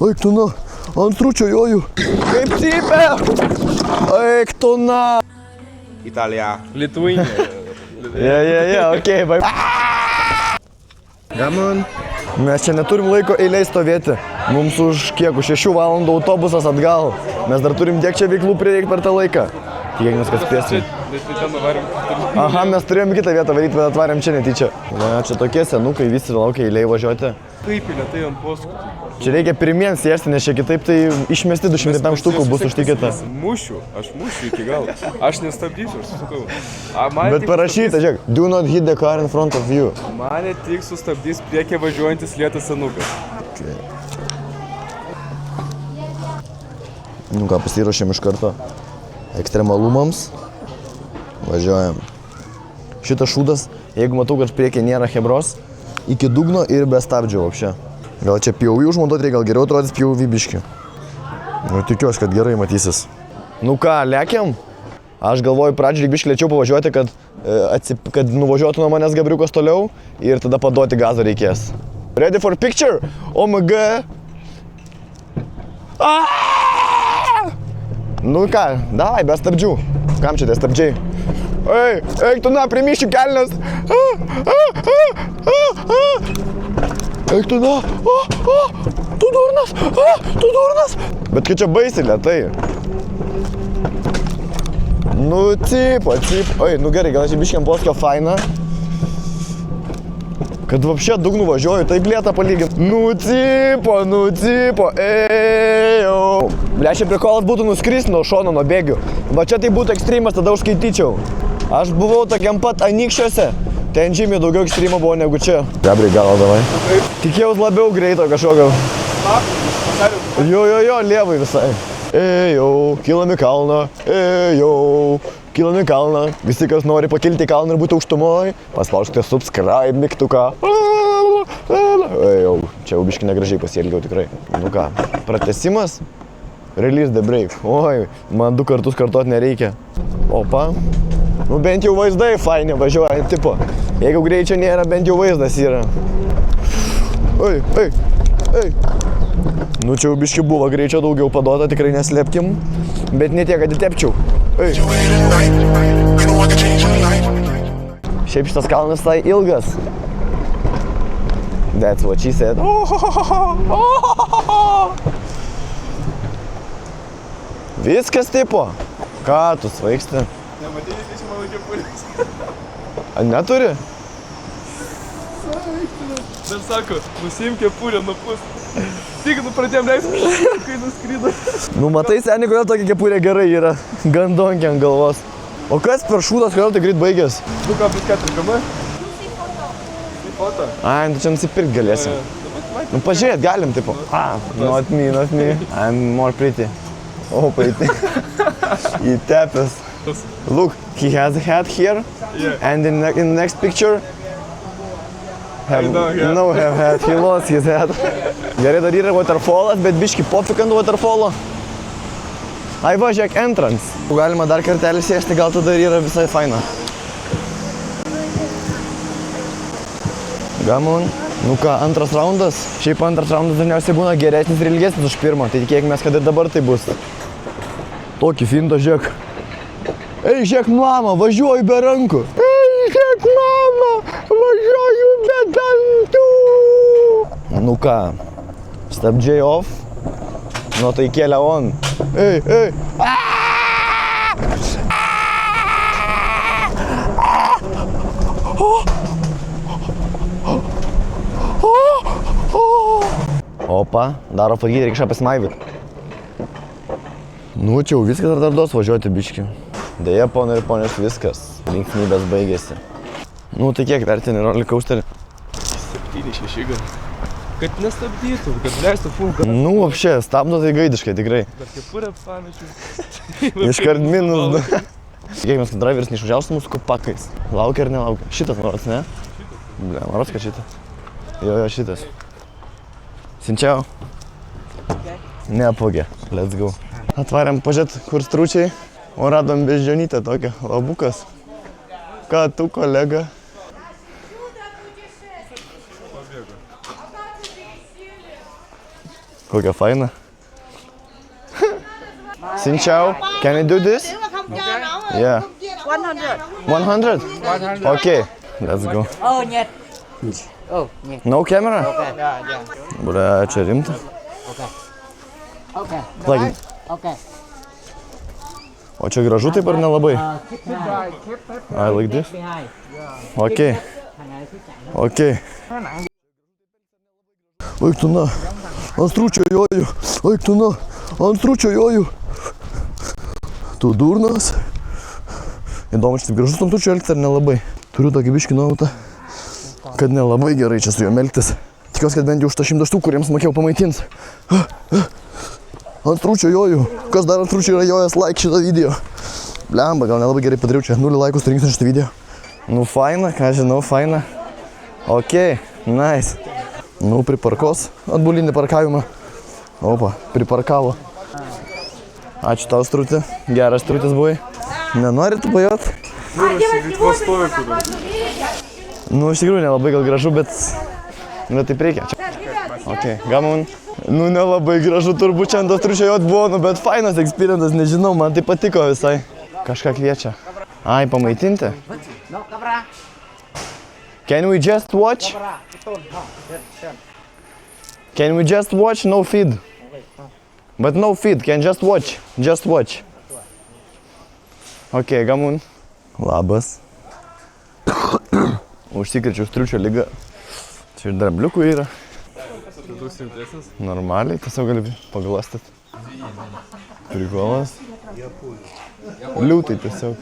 Eik tu na, ant tručio joju. Kaip cypia. Eik tu na. Italija. Lithuania. Okay, bye. Gamon. Mes čia neturim laiko eiliai stovėti. Mums už kiek, už 6 valandų autobusas atgal. Mes dar turim tiek čia veiklų prireikti per tą laiką. Tikėkimės, kad spėsim. Aha, mes turėjom kitą vietą varyti, bet atvarėm čia netyčia. Ne, čia tokie senukai, visi laukia eiliai važiuoti. Kaip įlėtai ant poskų. Čia reikia pirmiems sėsti, nes čia kitaip tai išmesti 205 štukų bus už tikėtą. Aš mušiu iki galo. Aš nestabdysiu, aš sakau. Bet parašyta, žiūrėk, do not hit the car in front of you. Mane tik sustabdys priekį važiuojantis lėtas senukas. Okay. Nu ką, pasiruošėm iš karto ekstremalumams. Važiuojam. Šitas šūdas, jeigu matau, kad priekį nėra hebros, iki dugno ir be stabdžio vapšė. Gal čia POV užmontuoti reikia, gal geriau atrodys POV biški. Nu, tikiuosi, kad gerai matysis. Nu ką, lekiam? Aš galvoju, pradžiai reikia biški lėčiau pavažiuoti, kad nuvažiuotų nuo manęs gabriukas toliau ir tada paduoti gazą reikės. Ready for picture? OMG! Nu ką, davai, be stabdžių. Kam čia tie stabdžiai? Eik tu na, primyšiu kelnes! Eik tu na! Tu durnas! Bet kai čia baisiai lėtai. Nu, cipo. Oi, nu gerai, gal čia biškiam poskio faina. Kad vapšė dugnu važiuoju, taip lėta palyginti. Nu, cipo, ėjau. Ble, čia prikolas būtų nuskrist nuo šono, nuo bėgių. Va čia tai būtų ekstremas, tada užskaityčiau. Aš buvau tokiam pat Anykščiuose. Ten žymiai daugiau ekstremo buvo negu čia. Gabri, gal davai. Tikėjaus labiau greito kažkokio. Jo, lievai visai. Ėjau, kilam į kalną. Visi, kas nori pakilti į kalną ir būti aukštumoj, paspauskite subscribe mygtuką. Ėjau, čia jau biški negražiai pasielgiau tikrai. Nu ką, pratęsimas? Release the brake. Oi, man 2 kartus kartuoti nereikia. Opa. Nu bent jau vaizdai faini važiuoja, tipo. Jeigu greičio nėra, bent jau vaizdas yra. Ei. Nu čia jau biški buvo greičio daugiau paduota, tikrai neslėpkim. Bet ne tiek, kad įtepčiau. Ei. Šiaip šitas kalnas tai ilgas. That's what she said. Viskas tipo. Ką tu svaigsti? Nematėjai, tai čia mano kepurės. A, neturi? Dar sako, nusiim kepurę nuo pusę. Tik pradėjom leisti, kai nuskrydo. Nu matai, seniai, kodėl tokia kepurė gerai yra. Gandonkė ant galvos. O kas per šūdas, kodėl tai greit baigės? 2,4 km. Foto. Ai, tu čia nusipirkt galėsim. Nu pažiūrėt, galim, tipo. Not me. I'm more pretty. Oh, pretty. Įtepęs. Look, he has a hat here, and in the next picture, have hat. He lost his hat. Gerai, dar yra waterfallas, bet biški popik ant waterfallo. Ai va, žiūrėk, entrance. Galima dar kartelį sėsti, gal tada yra visai faina. Gamon. Nu ką, antras raundas. Šiaip antras raundas dažniausiai būna geresnis ir ilgesnis už pirmą, tai tikėkimės, kad ir dabar tai bus. Tokį fintą, žiūrėk. Ei, žiūrėk, mama, važiuoju be rankų. Ei, žiūrėk, mama, važiuoju be dantų. Nu ką, stabdžiai off, nu tai kėlė on. Ei. Opa, daro pagydį, reikia pasimaivyt. Nu, čia jau viskas ar dar duos važiuoti biški. Deja, ponai ir ponės, viskas. Linksmybės baigėsi. Nu, tai kiek vertini roller coasterį? 7-6 gal. Kad nestabdytų, kad leistų fulką. Nu, apšė, stabdo tai gaidiškai, tikrai. Dar kepurę pamečiu. Iškart minus 2. Tikėkimės, kad driveris neišvažiaus mūsų kopakais. Laukia ar nelaukia? Šitas noras, ne? Ble, noras, kad šitą. Jo, šitas. Sinčiau. Neapogė. Let's go. Atvarėm pažiūrėt, kur stručiai. O radom beždžionytę tokią. Labukas. Ką tu, kolega? Kokia faina. Sinčiau, can I do this? Yeah. 100. 100? Okay, let's go. Oh, нет. Oh, нет. No camera? Bля, čia rimta. Okay. Like, Okay. o čia gražu taip ar nelabai? Keep behind. I like this. Behind. Okay. Okay. Eik tu na, ant stručio joju. Eik tu na, ant stručio joju. Tu durnas. Įdomu, čia taip gražus ant stručio elgtis ar nelabai. Turiu tokį biškį nuojautą, kad nelabai gerai čia su juo elgtis. Tikiuosi, kad bent jau už tą 100 štukų, kuriems mokėjau pamaitins. Ant stručio joju. Kas dar ant stručio yra jojęs, like šitą video. Blemba, gal nelabai gerai padariau čia. 0 laikus turinksiu šitą video. Nu faina, ką žinau, faina. Ok, nice. Nu, priparkos atbulinį parkavimą. Opa, priparkavo. Ačiū tau, strutė. Geras strutis buvai. Nenorit pajot? Nu, iš tikrųjų nelabai gal gražu, bet taip reikia. Ok, gamun. Nu, nelabai gražu, turbūt čia ant to stručio jot buvo, nu, bet fainas experiences, nežinau, man tai patiko visai. Kažką kviečia. Ai, pamaitinti? No, camera. Can we just watch? Can we just watch? No feed. But no feed, can just watch. Just watch. Ok, gamun. Labas. Užsikrečiau stručio lygą. Čia ir drambliukų yra. Normaliai, tiesiog gali paglastyti. Prikolas. Liūtai tiesiog.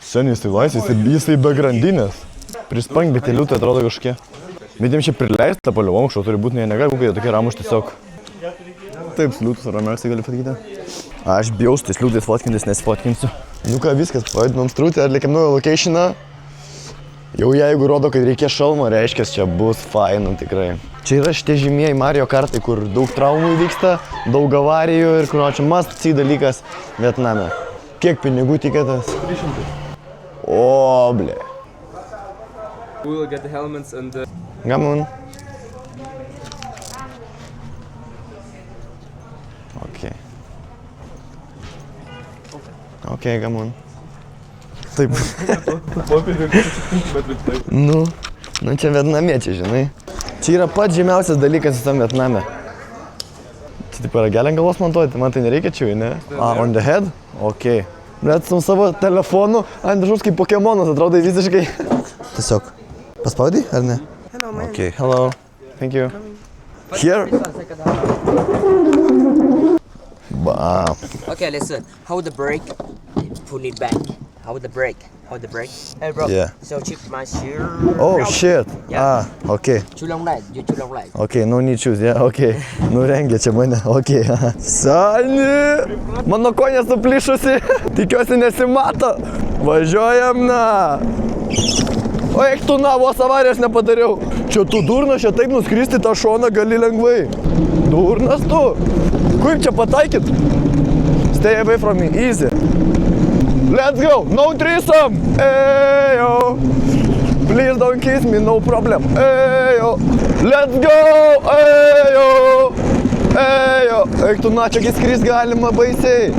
Seniai jisai laisvės, jisai be grandinės. Prispankbėti liūtai atrodo kažkokie. Bet jiems čia prileista paliuvom, kažko turi būti, negali būti, jie tokie ramus tiesiog. Taip, liūtus ramiausiai gali patikyti. Aš bijau su tais liūtais fotkintis, nesifotkinsiu. Nu ką, viskas, pavadinom strutį, atliekam naują locationą. Jau jeigu rodo, kad reikia šalmo, reiškia, čia bus faina tikrai. Čia yra šitie žymieji Mario kartai, kur daug traumų vyksta, daug avarijų ir kur čia must see dalykas Vietname. Kiek pinigų tikėtas? 300. O, ble. We will get the helmets and the... Gamun. Ok. Ok, gamun. Taip. Nu čia vietnamiečiai, žinai. Čia yra pats žemiausias dalykas visam Vietname. Čia taip yra gelę galos montuoti, man tai nereikia čiui, ne? On the head? Ok. Bet su savo telefonu ant viršaus kaip Pokemonas, atrodo visiškai. Tiesiog. Paspaudai, ar ne? Hello, man. Ok, hello. Thank you. Here? Bam. Okay, listen. Hold the brake. Pull it back. Hold the brake. Hold the brake. Hey, bro. Yeah. So check my shoe. Oh, shit. Yeah. Ok. Too long leg. You too long leg. Ok, no need shoes, yeah, ok. Nurengė čia mane, ok. Sani! Mano konia suplyšusi. Tikiuosi nesimato. Važiuojam, na. O eik tu, na, vos avarijos nepadariau. Čia tu durnas, čia taip nuskristi tą šoną gali lengvai. Durnas tu. Kaip čia pataikyt? Stay away from me, easy. Let's go, no threesome. Eyo. Please don't kiss me, no problem. Eyo. Let's go. Eyo. Eyo. Eik tu, na, čia skris galima baisiai.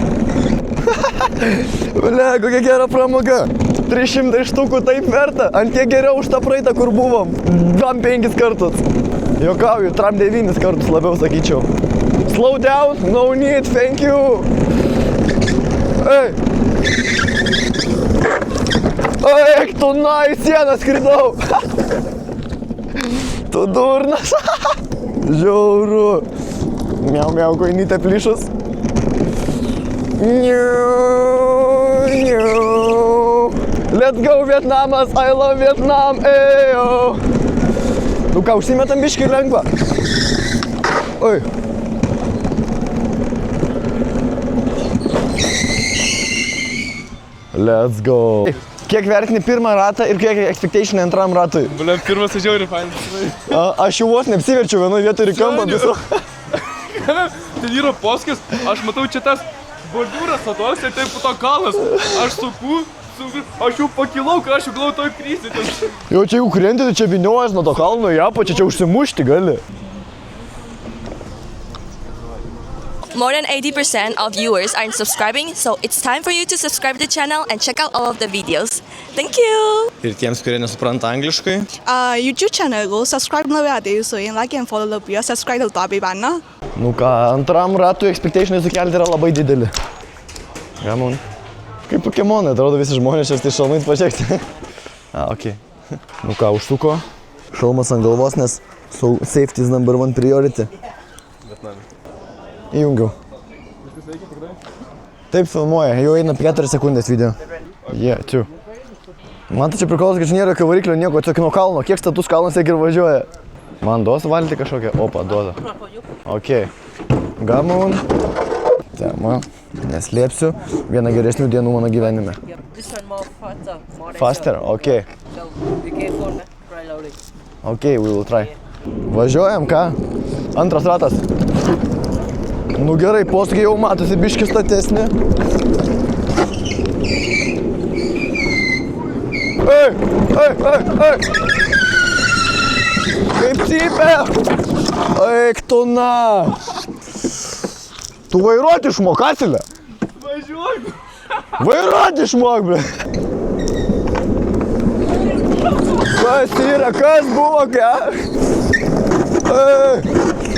Ble, kokia gera pramoga. 300 štukų taip verta. Ant tiek geriau už tą praeitą, kur buvom. Dam 5 kartus. Jokauju, tram 9 kartus labiau sakyčiau. Slow down, no need, thank you. Ei. Eik tu, na, į sieną skridau. Tu durnas. Žiauru. Miau, miau, koinytė plyšus. Let's go Vietnamas, I love Vietnam, eyo. Nu ką, užsimetam biškį lengva. Oi. Let's go. Kiek vertini pirmą ratą ir kiek expectation antram ratui? Bля, pirmas žiauriai fainas. Aš jau vos neapsiverčiau vienoje vietoje ir kampą viso. Ten yra poskis, aš matau čia tas bordiūras toks, ir taip po to kalnas. Aš suku, aš jau pakilau, kai aš jau glau toj krysi. Jau čia jau krenti, tai čia viniojas nuo to kalno į apačią, čia užsimušti gali. More than 80% of viewers aren't subscribing, so it's time for you to subscribe to the channel and check out all of the videos. Thank you! Ir tiems, kurie nesupranta angliškai. YouTube channel ကို subscribe လုပ်ရတယ်ဆိုရင် like and follow လုပ်ပြီးတော့ subscribe လုပ်သွားပေးပါနော် Nu ką, antram ratui expectationai sukelti yra labai dideli. Gamon. Kaip Pokemonai, atrodo visi žmonės čia tai šalmais pačiekti. Okei. Nu ką, užsuko. Šalmas ant galvos, nes safety is number one priority. Įjungiau. Taip filmuoja, jau eina 4 sekundės video. Čia. Man tai čia priklauso, kad čia nėra jokio variklio, nieko, tiesiog nuo kalno. Kiek status kalnas tiek ir važiuoja. Man duos valyti kažkokią? Opa, duoda. Okei. Gamon. Tema. Neslėpsiu. Viena geresnių dienų mano gyvenime. This one more faster. Faster? Okei. So be careful, try loading. Okei, we will try. Važiuojam, ką? Antras ratas. Nu gerai, posūkiai jau matosi biški statesni. Ei! Kaip cypia! Eik tu na! Tu vairuoti išmok, Asilė! Važiuok! Vairuoti išmok, ble! Kas yra, kas buvo, ką?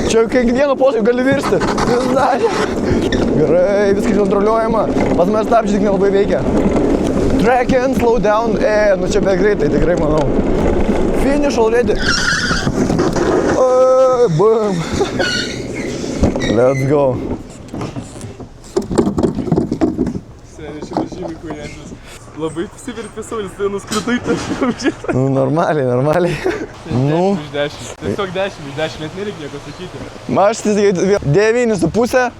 Čia kiekvieno posūkio gali virsti. Gerai, viskas kontroliuojama. Pas mes stabdžiai tik nelabai veikia. Track and slow down. Nu čia be greitai, tikrai manau. Finish already. Boom. Let's go. Seniai, šitą žymiai kuinėtis. Labai pasivirpė saulis, tai nuskridai taškiau šitą. Nu, normaliai. Nu. 10 iš 10. Tiesiog 10 iš 10, net nereikia nieko sakyti. Aš 9,5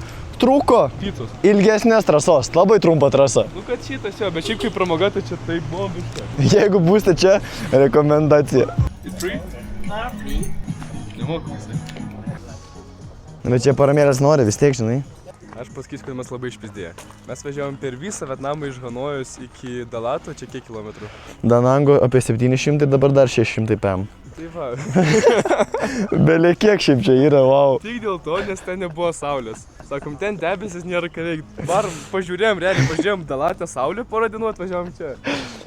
trūko Picos. ilgesnės trasos, labai trumpa trasa. Nu kad šitas jo, bet šiaip kaip pramoga, tai čia taip bombiška. Jeigu būsite čia, rekomendacija. It's free? Free. Nemoku visai. Bet čia paramėlės nori vis tiek, žinai. Aš pasakysiu, kad mes labai išpizdėję. Mes važiavom per visą Vietnamą iš Hanojus iki Dalato, čia kiek kilometrų? Danango apie 700 ir dabar dar 600 pm. Tai va. Belė kiek šiaip čia yra, wow. Tik dėl to, nes ten nebuvo saulės. Sakom, ten debesis nėra ką veikti. Varom, pažiūrėjom, realiai pažiūrėjom Dalatę saulę, porą dienų atvažiavom čia.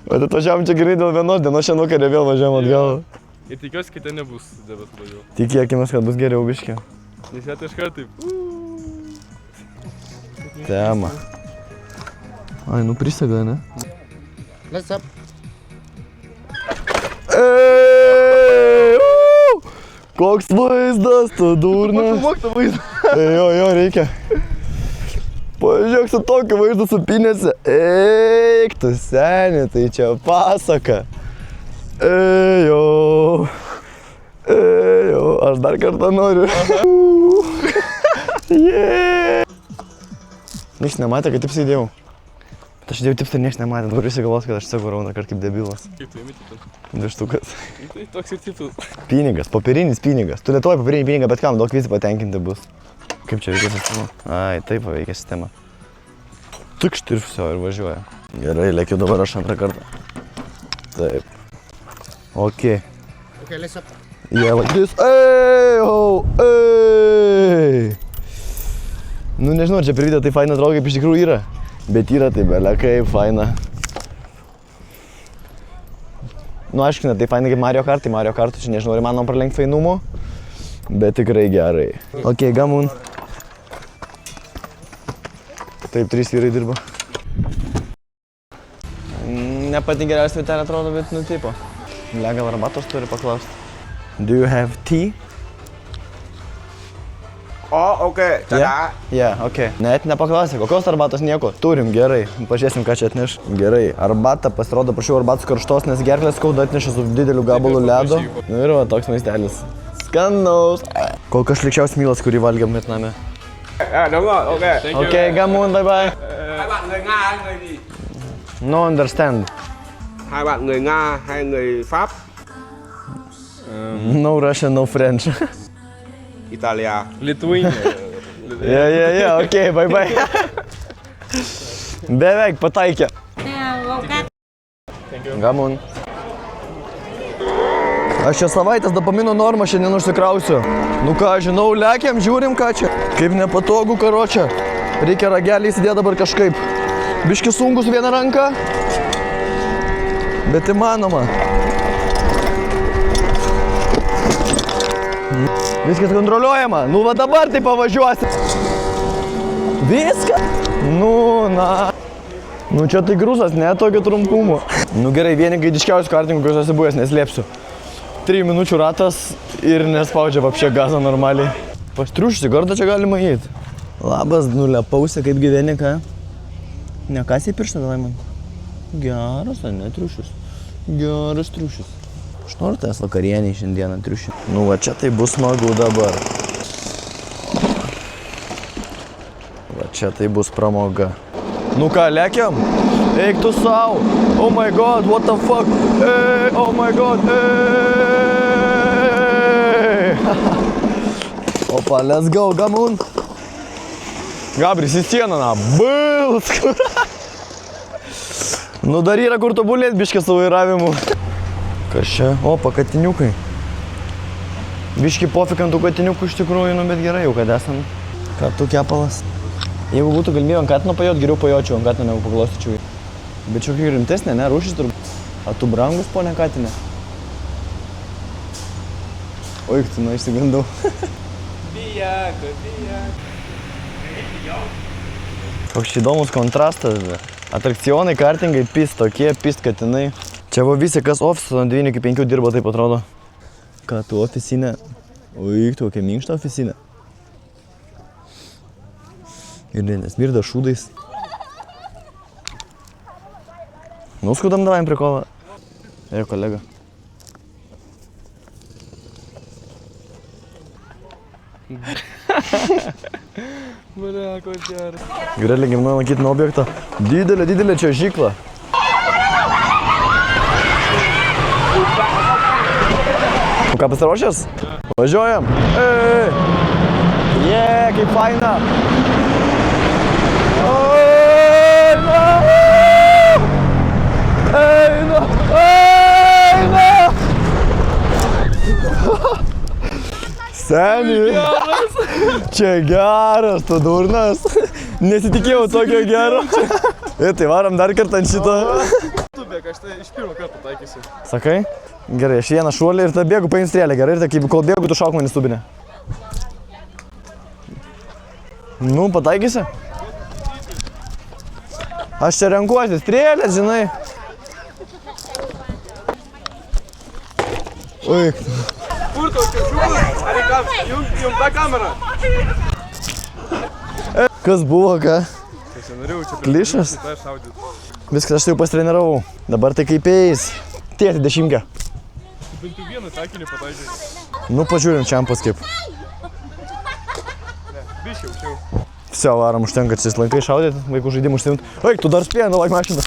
Bet atvažiavom čia gerai dėl vienos dienos, šiandien nukarė vėl važiavom atgal. Ir tikiuosi, kad ten nebus debesų daugiau. Tikėkimės, kad bus geriau biškį. Nes jie tai iškart taip. Tema. Ai, nu prisega, ne? Let's up. Koks vaizdas, tu durna. Filmuok tą vaizdą. Jo, reikia. Pažiūrėk su tokiu vaizdu supinėse. Eik, tu seni, tai čia pasaka. Ejo. Aš dar kartą noriu. Yeah. Niekas nematė, kad tips įdėjau. Bet aš įdėjau tips ir niekas nematė. Dabar visi galvos, kad aš tiesiog varau kart kaip debilas. Kaip tu įmeti ten? 2 štukas. Tai toks ir tipas. Pinigas, popierinis pinigas. Tu Lietuvoje popierinį pinigą, bet kam, daug visi patenkinti bus. Kaip čia veikia sistema? Ai, taip veikia sistema. Tukšt ir viso, ir važiuoja. Gerai, lėkiu dabar aš antrą kartą. Taip. Okay, let's up. Yeah, like this. Ey! Nu nežinau, čia per video tai faina atrodo, kaip iš tikrųjų yra. Bet yra tai belia kaip faina. Nu aišku, ne tai faina kaip Mario Kart, tai Mario Kartu čia nežinau, ar įmanom pralenkti fainumo. Bet tikrai gerai. Ok, gamon. Taip, 3 vyrai dirba. Ne pati geriausia vietelė atrodo, bet nu tipo. Lega arbatos turi paklausti. Do you have tea? Ok, tada. Yeah, ok. Net nepaklausė, kokios arbatos nieko. Turim, gerai. Pažiūrėsim, ką čia atneš. Gerai, arbata, pasirodo, prašiau arbatos karštos, nes gerklės skauda atnešė su dideliu gabalu ledo. Nu ir va, toks maistelis. Skanaus. Kol kas šlikščiausias mylas, kurį valgėm Vietname. Đúng rồi, ok. Ok, gamon, bye bye. Hai bạn người Nga hay người gì? No understand. Hai bạn người Nga hay người Pháp? No Russian, no French. Italia. Lietuvainė. Yeah, ok, bye bye. Beveik pataikė. Gamon. Aš čia savaitės dopamino normą šiandien užsikrausiu. Nu ką, žinau, lekiam, žiūrim ką čia. Kaip nepatogu, karočią. Reikia ragelį įsidėti dabar kažkaip. Biški sunkus vieną ranką, bet įmanoma. Viskas kontroliuojama. Nu va dabar tai pavažiuosi. Viską? Nu, na. Nu čia tai grūsas, ne tokio trumpumo. Nu gerai, vieni gaidiškiausių kartingų, kuriuos esu buvęs, neslėpsiu. 3 minučių ratas ir nespaudžia vapšė gazą normaliai. Pastriušti, kartą čia galima įeiti. Labas, nulepausi, kaip gyveni, ką? Nekasi pirštą, davai man. Geras, ne triušius. Geras triušius. Aš noriu tas vakarienį šiandieną triušių. Nu va čia tai bus smagu dabar. Va čia tai bus pramoga. Nu ką, lekiam? Eik tu sau. Oh my god, what the fuck? Hey, oh my god, hey. Opa, let's go, gamun. Gabris į sieną, na, bils. Nu dar yra kur tobulėt biškį su vairavimu. Kas čia? Opa, katiniukai. Biškį pofik ant tų katiniukų iš tikrųjų, nu bet gerai jau, kad esam. Ką tu kepalas? Jeigu būtų galimybė ant katino pajot, geriau pajočiau ant katino, negu paglostyčiau. Bet čia kiek rimtesnė, ne? Rūšis turbūt. A tu brangus, ponia katinė? Oi, tu, na, išsigandau. Bijaka. Koks įdomus kontrastas. Atrakcionai, kartingai, pist tokie, pist katinai. Čia va visi, kas ofisas nuo 9 iki 5 dirba, taip atrodo. Ką tu ofisinė? Oi, tu kokia minkšta ofisinė. Ir nesmirda šūdais. Nuskudam davai prikolą. Ėjo kolega. Bля, ko geras. Gerai, gimnuoju lankytinį objektą. Didelė čiuožykla. Nu ką, pasiruošęs? Važiuojam. Jee, kaip faina. Seni, čia geras, tu durnas. Nesitikėjau tokio gero. Tai varom dar kartą ant šito. Tu bėg, aš tai iš pirmo karto taikysiu. Sakai? Gerai, aš vieną šuolį ir tada bėgu paim strėlę, gerai? Ir tai kol bėgu, tu šauk mane stubinę. Nu, pataikysi? Aš čia renkuosi strėlės, žinai. Oi. Kur tau čiažiukas? Ar jum tą kamerą? Kas buvo, ką? Aš norėjau čia Klišas? šaudyt. Viskas, aš tai jau pasitreniravau. Dabar tai kaip eis. Tiesi dešimkę. Bent jau vieną sakinį pataikai. Nu, pažiūrim, čiampas kaip. Biškiau, šiau. Vsio, varom, užtenka šis laikai šaudyti, vaikų žaidimų užsiimt. Eik, tu dar spėjai, nulaik mašiną.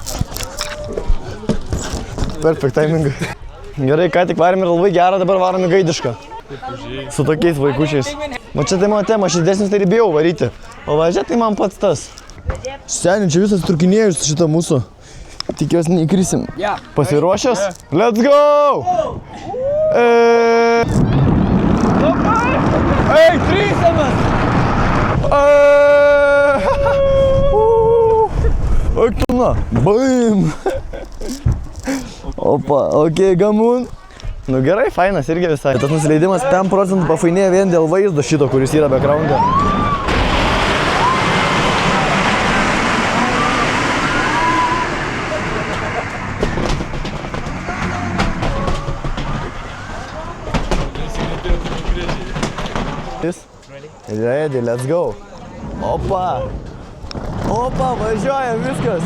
Perfect timingai. Gerai, ką tik varėm ir labai gerą, dabar varom į Gaidišką. Su tokiais vaikučiais. Va čia tai mano tema, aš didesnis tai bijau varyti. O važia tai man pats tas. Seniai, čia visas trukinėjus šitą mūsų. Tikiuosi neįkrisim. Pasiruošęs? Let's go! Ei, trysiamas! Eik tu na, baim! Opa, okei, gamun. Nu gerai, fainas irgi visai. Tas nusileidimas 5% pafainėja vien dėl vaizdo šito, kuris yra background'e. Ready, let's go. Opa! Opa, važiuojam, viskas.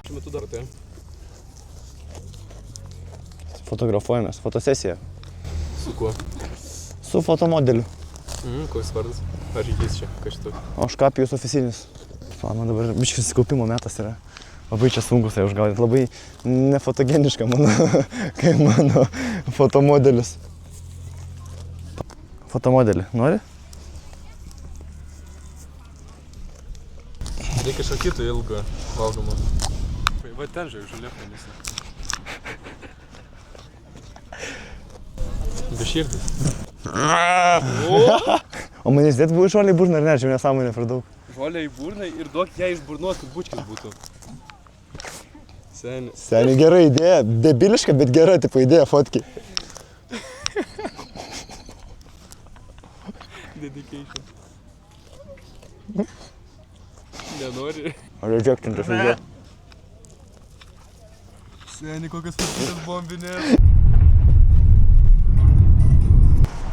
Šiuo metu darote? Fotografuojamės, fotosesija. Su kuo? Su fotomodeliu. Koks vardas? Ar reikės čia kažkaip? O škapijus oficinis. Man dabar biškis susikaupimo metas yra. Labai čia sunku tai užgaudyti, labai nefotogeniška mano, kaip mano fotomodelis. Fotomodelį, nori? Reikia šakito ilgo valgomo. Va ten žiūrėk, žalia panisa. Be širdis. O manęs dėt buvo žolė į burną ar ne, čia nesąmonė per daug. Žolė į burną ir duok ją iš burnos, kad bučkis būtų. Seni. Seniai, gera idėja, debiliška, bet gera tipo idėja fotkiai. Dedication. Nenori. Rejectintas idėja. Seni, kokias fotkitas bombinės.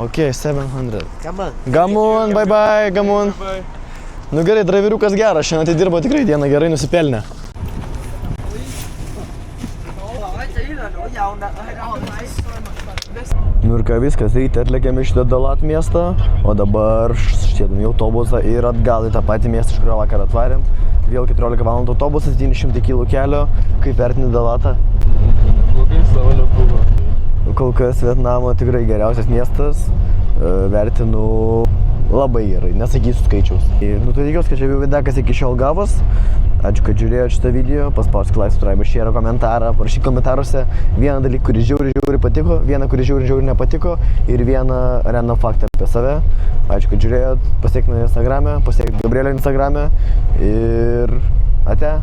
Ok, 700. Come on. Gamon, bye bye, gamon. Bye. Nu gerai, draviriukas geras, šiandien tai dirbo tikrai dieną gerai nusipelnė. Nu ir ką viskas, ryte atlėkėme iš Dalat miesto, o dabar sėdam į autobusą ir atgal į tą patį miestą, iš kurio vakar atvarėm. Vėl 14 valandų autobusas, 900 km kelio, kaip vertini Dalatą? Blogai savo nebuvo. Kol kas Vietnamo tikrai geriausias miestas, vertinu labai gerai, nesakysiu skaičiaus. Nu tai tikiuosi, kad čia jau videkas iki šiol gavos. Ačiū, kad žiūrėjote šitą video, paspauskit like, subscribe, share, komentarą, parašykit komentaruose vieną dalyką, kuris žiauriai patiko, vieną, kuris žiauriai nepatiko ir vieną random faktą apie save. Ačiū, kad žiūrėjot, pasiekit mane Instagrame, pasiekit Gabrielę Instagrame ir ate.